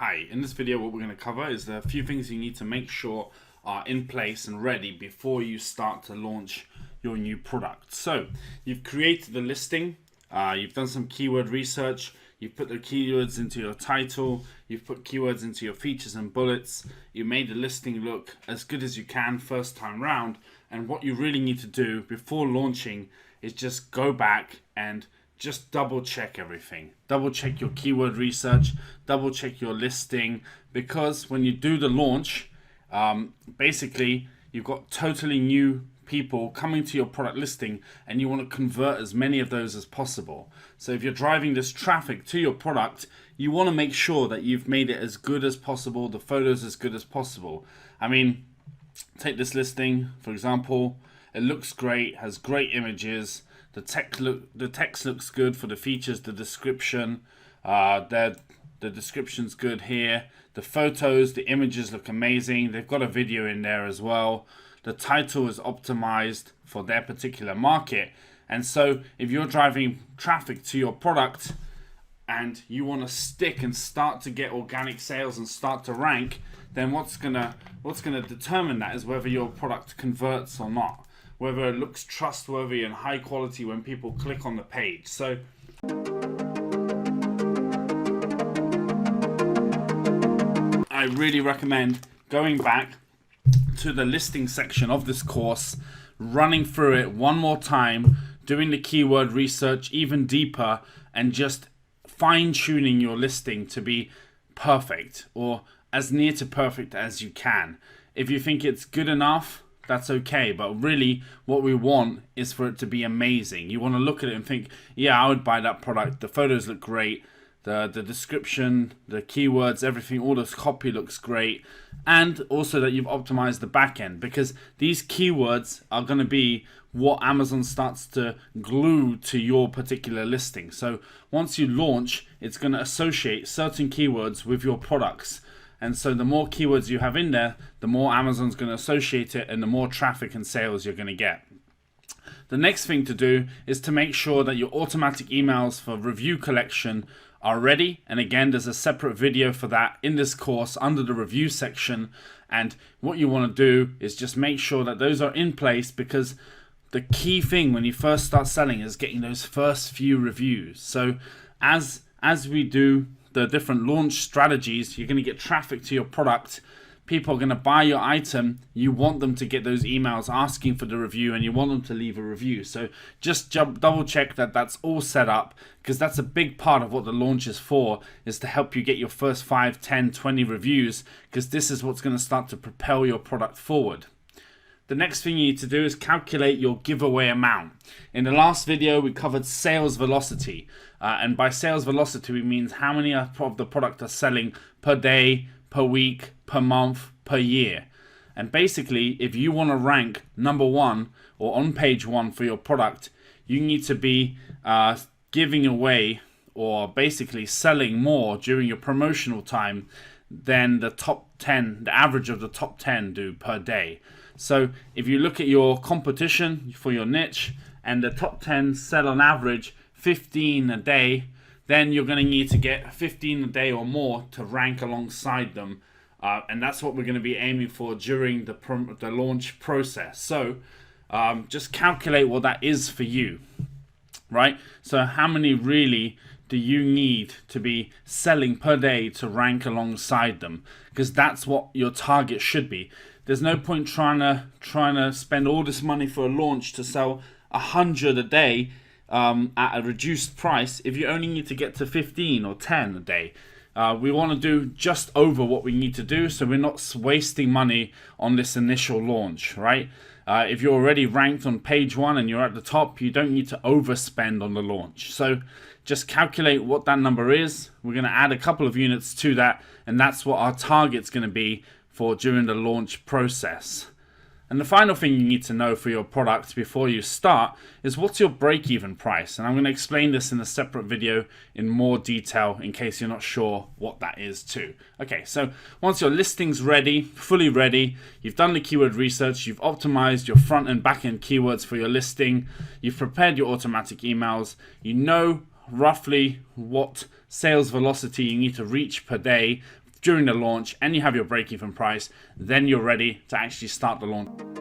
Hi, in this video what we're going to cover is a few things you need to make sure are in place and ready before you start to launch your new product. So you've created the listing, you've done some keyword research, you've put the keywords into your title, you've put keywords into your features and bullets, you made the listing look as good as you can first time round, and what you really need to do before launching is just go back and just double check everything. Double check your keyword research, double check your listing, because when you do the launch, basically you've got totally new people coming to your product listing and you want to convert as many of those as possible. So if you're driving this traffic to your product, you want to make sure that you've made it as good as possible, the photos as good as possible. I mean, take this listing, for example, it looks great, has great images, the text looks good for the features, the description, the description's good here. The photos, the images look amazing. They've got a video in there as well. The title is optimized for their particular market. And so if you're driving traffic to your product and you want to stick and start to get organic sales and start to rank, then what's gonna determine that is whether your product converts or not, whether it looks trustworthy and high quality when people click on the page. So I really recommend going back to the listing section of this course, running through it one more time, doing the keyword research even deeper, and just fine-tuning your listing to be perfect or as near to perfect as you can. If you think it's good enough, that's okay, but really what we want is for it to be amazing. You want to look at it and think, yeah, I would buy that product. The photos look great, the description, the keywords, everything, all this copy looks great, and also that you've optimized the back end, because these keywords are going to be what Amazon starts to glue to your particular listing. So once you launch, it's going to associate certain keywords with your products. And so the more keywords you have in there, the more Amazon's going to associate it and the more traffic and sales you're going to get. The next thing to do is to make sure that your automatic emails for review collection are ready. And again, there's a separate video for that in this course under the review section. And what you want to do is just make sure that those are in place, because the key thing when you first start selling is getting those first few reviews. So as we do the different launch strategies, you're going to get traffic to your product. People are going to buy your item. You want them to get those emails asking for the review, and you want them to leave a review. So just double check that that's all set up, because that's a big part of what the launch is for, is to help you get your first 5, 10, 20 reviews, because this is what's going to start to propel your product forward. The next thing you need to do is calculate your giveaway amount. In the last video, we covered sales velocity. And by sales velocity, we mean how many of the product are selling per day, per week, per month, per year. And basically, if you want to rank number one or on page one for your product, you need to be giving away or basically selling more during your promotional time than the top 10, the average of the top 10 do per day. So if you look at your competition for your niche and the top 10 sell on average 15 a day, then you're going to need to get 15 a day or more to rank alongside them. And that's what we're going to be aiming for during the launch process. So just calculate what that is for you, right? So how many really do you need to be selling per day to rank alongside them? Because that's what your target should be. There's no point trying to spend all this money for a launch to sell 100 a day at a reduced price if you only need to get to 15 or 10 a day. We want to do just over what we need to do, so we're not wasting money on this initial launch, right? If you're already ranked on page one and you're at the top, you don't need to overspend on the launch. So just calculate what that number is. We're going to add a couple of units to that, and that's what our target's going to be for during the launch process. And the final thing you need to know for your product before you start is what's your break-even price. And I'm going to explain this in a separate video in more detail in case you're not sure what that is too. Okay, so once your listing's ready, fully ready, you've done the keyword research, you've optimized your front and back end keywords for your listing, you've prepared your automatic emails, you know roughly what sales velocity you need to reach per day during the launch and you have your break-even price, then you're ready to actually start the launch.